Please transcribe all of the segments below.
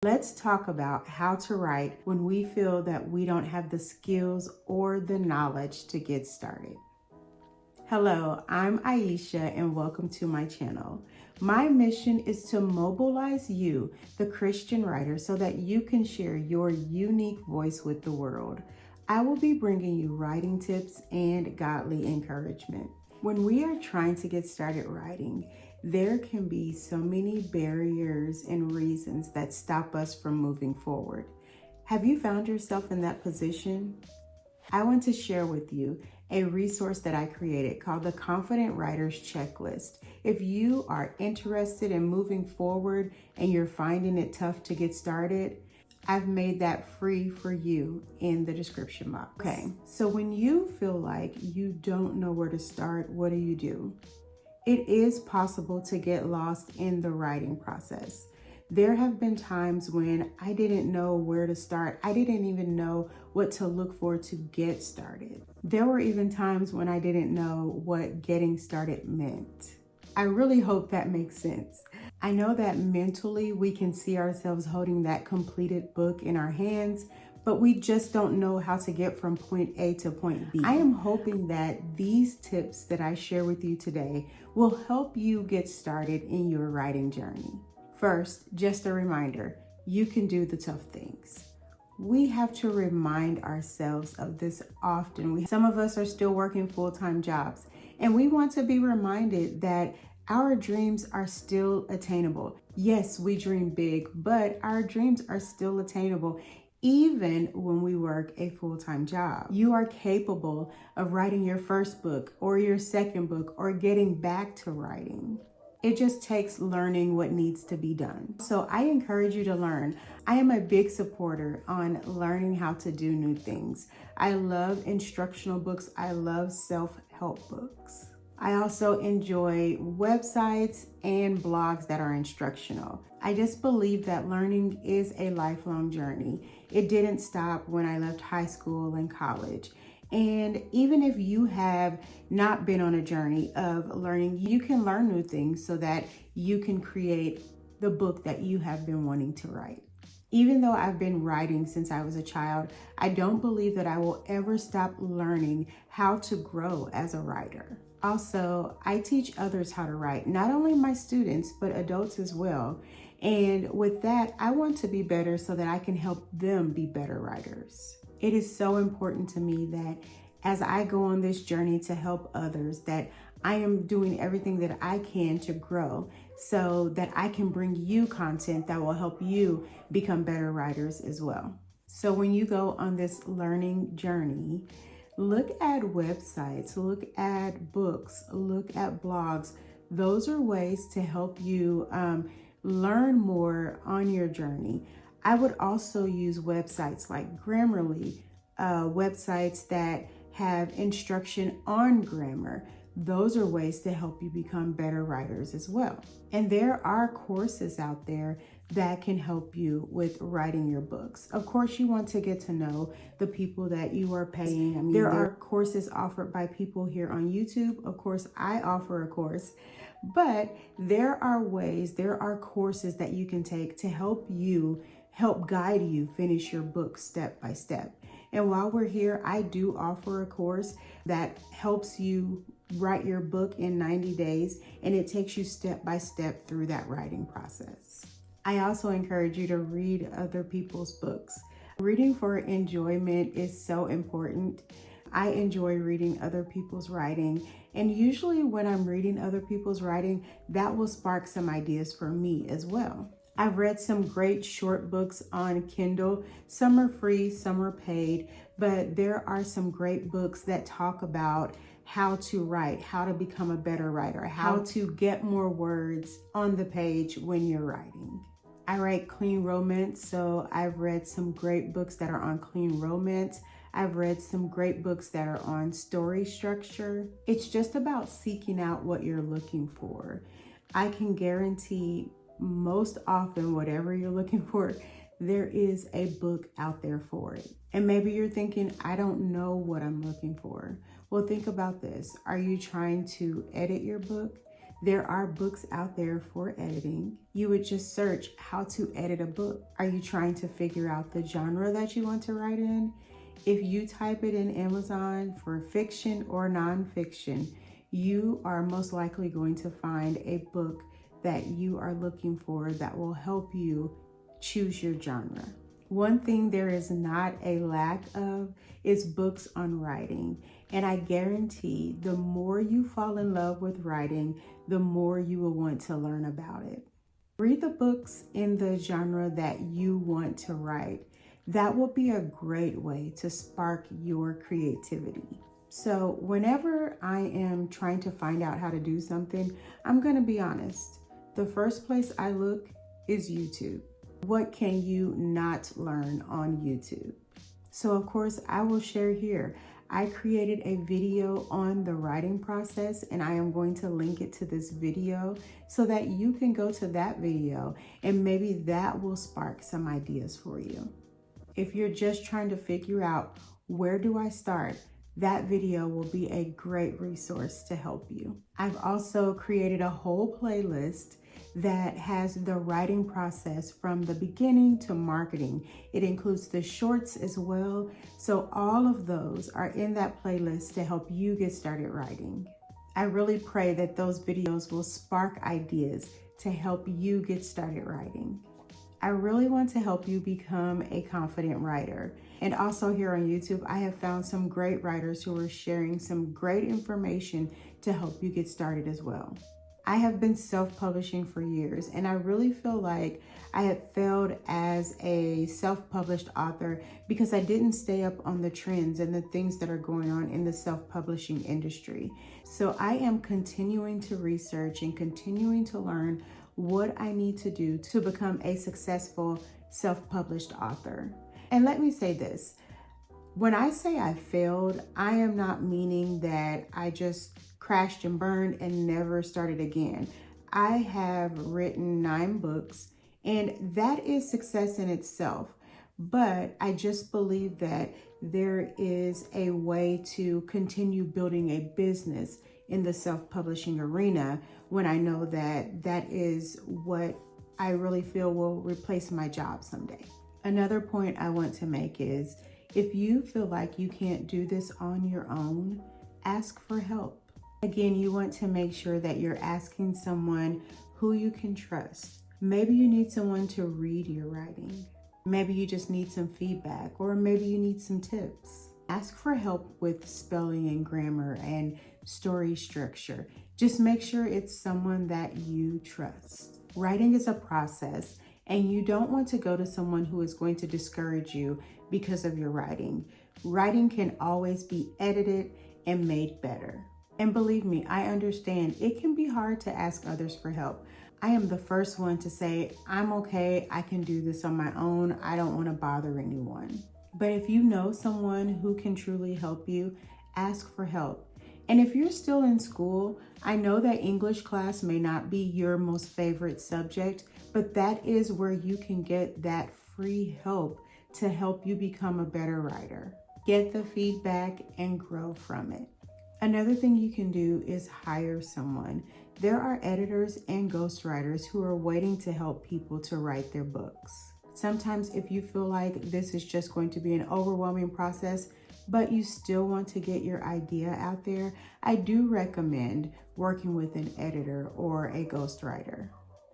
Let's talk about how to write when we feel that we don't have the skills or the knowledge to get started. Hello, I'm Aisha and welcome to my channel. My mission is to mobilize you, the Christian writer, so that you can share your unique voice with the world. I will be bringing you writing tips and godly encouragement. When we are trying to get started writing, there can be so many barriers and reasons that stop us from moving forward. Have you found yourself in that position? I want to share with you a resource that I created called the Confident Writer's Checklist. If you are interested in moving forward and you're finding it tough to get started, I've made that free for you in the description box. Okay, so when you feel like you don't know where to start, what do? It is possible to get lost in the writing process. There have been times when I didn't know where to start. I didn't even know what to look for to get started. There were even times when I didn't know what getting started meant. I really hope that makes sense. I know that mentally we can see ourselves holding that completed book in our hands, but we just don't know how to get from point A to point B. I am hoping that these tips that I share with you today will help you get started in your writing journey. First, just a reminder, you can do the tough things. We have to remind ourselves of this often. Some of us are still working full-time jobs, and we want to be reminded that our dreams are still attainable. Yes, we dream big, but our dreams are still attainable even when we work a full-time job. You are capable of writing your first book or your second book or getting back to writing. It just takes learning what needs to be done. So I encourage you to learn. I am a big supporter on learning how to do new things. I love instructional books. I love self-help books. I also enjoy websites and blogs that are instructional. I just believe that learning is a lifelong journey. It didn't stop when I left high school and college. And even if you have not been on a journey of learning, you can learn new things so that you can create the book that you have been wanting to write. Even though I've been writing since I was a child, I don't believe that I will ever stop learning how to grow as a writer. Also, I teach others how to write, not only my students, but adults as well. And with that, I want to be better so that I can help them be better writers. It is so important to me that as I go on this journey to help others, that I am doing everything that I can to grow so that I can bring you content that will help you become better writers as well. So when you go on this learning journey, look at websites, look at books, look at blogs. Those are ways to help you learn more on your journey. I would also use websites like Grammarly, websites that have instruction on grammar. Those are ways to help you become better writers as well. And there are courses out there that can help you with writing your books. Of course, you want to get to know the people that you are paying. There are courses offered by people here on YouTube. Of course, I offer a course, but there are courses that you can take to help guide you finish your book step by step. And while we're here, I do offer a course that helps you write your book in 90 days, and it takes you step by step through that writing process. I also encourage you to read other people's books. Reading for enjoyment is so important. I enjoy reading other people's writing, and usually when I'm reading other people's writing, that will spark some ideas for me as well. I've read some great short books on Kindle. Some are free, some are paid, but there are some great books that talk about how to write, how to become a better writer, how to get more words on the page when you're writing. I write clean romance, so I've read some great books that are on clean romance. I've read some great books that are on story structure. It's just about seeking out what you're looking for. I can guarantee most often, whatever you're looking for, there is a book out there for it. And maybe you're thinking, I don't know what I'm looking for. Well, think about this. Are you trying to edit your book? There are books out there for editing. You would just search how to edit a book. Are you trying to figure out the genre that you want to write in? If you type it in Amazon for fiction or nonfiction, you are most likely going to find a book that you are looking for that will help you choose your genre. One thing there is not a lack of is books on writing. And I guarantee the more you fall in love with writing, the more you will want to learn about it. Read the books in the genre that you want to write. That will be a great way to spark your creativity. So whenever I am trying to find out how to do something, I'm going to be honest. The first place I look is YouTube. What can you not learn on YouTube? So of course, I will share here. I created a video on the writing process, and I am going to link it to this video so that you can go to that video and maybe that will spark some ideas for you. If you're just trying to figure out where do I start, that video will be a great resource to help you. I've also created a whole playlist that has the writing process from the beginning to marketing. It includes the shorts as well. So all of those are in that playlist to help you get started writing. I really pray that those videos will spark ideas to help you get started writing. I really want to help you become a confident writer. And also here on YouTube, I have found some great writers who are sharing some great information to help you get started as well. I have been self-publishing for years, and I really feel like I had failed as a self-published author because I didn't stay up on the trends and the things that are going on in the self-publishing industry. So I am continuing to research and continuing to learn what I need to do to become a successful self-published author. And let me say this, when I say I failed, I am not meaning that I just crashed and burned and never started again. I have written 9 books, and that is success in itself. But I just believe that there is a way to continue building a business in the self-publishing arena when I know that that is what I really feel will replace my job someday. Another point I want to make is if you feel like you can't do this on your own, ask for help. Again, you want to make sure that you're asking someone who you can trust. Maybe you need someone to read your writing. Maybe you just need some feedback, or maybe you need some tips. Ask for help with spelling and grammar and story structure. Just make sure it's someone that you trust. Writing is a process, and you don't want to go to someone who is going to discourage you because of your writing. Writing can always be edited and made better. And believe me, I understand it can be hard to ask others for help. I am the first one to say, I'm okay, I can do this on my own. I don't want to bother anyone. But if you know someone who can truly help you, ask for help. And if you're still in school, I know that English class may not be your most favorite subject, but that is where you can get that free help to help you become a better writer. Get the feedback and grow from it. Another thing you can do is hire someone. There are editors and ghostwriters who are waiting to help people to write their books. Sometimes if you feel like this is just going to be an overwhelming process, but you still want to get your idea out there, I do recommend working with an editor or a ghostwriter.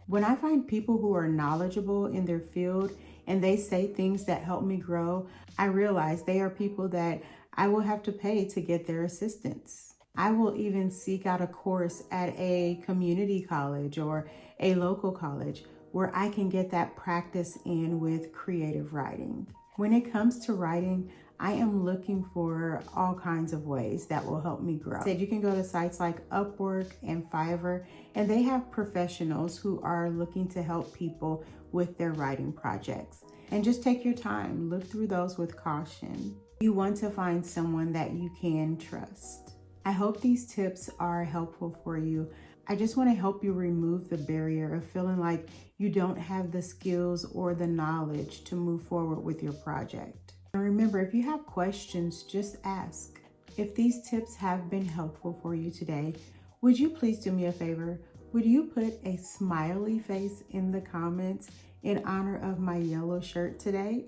When I find people who are knowledgeable in their field and they say things that help me grow, I realize they are people that I will have to pay to get their assistance. I will even seek out a course at a community college or a local college where I can get that practice in with creative writing. When it comes to writing, I am looking for all kinds of ways that will help me grow. You can go to sites like Upwork and Fiverr, and they have professionals who are looking to help people with their writing projects. And just take your time, look through those with caution. You want to find someone that you can trust. I hope these tips are helpful for you. I just want to help you remove the barrier of feeling like you don't have the skills or the knowledge to move forward with your project. And remember, if you have questions, just ask. If these tips have been helpful for you today, would you please do me a favor? Would you put a smiley face in the comments in honor of my yellow shirt today?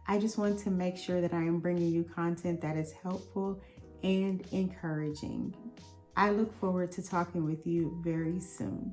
I just want to make sure that I am bringing you content that is helpful and encouraging. I look forward to talking with you very soon.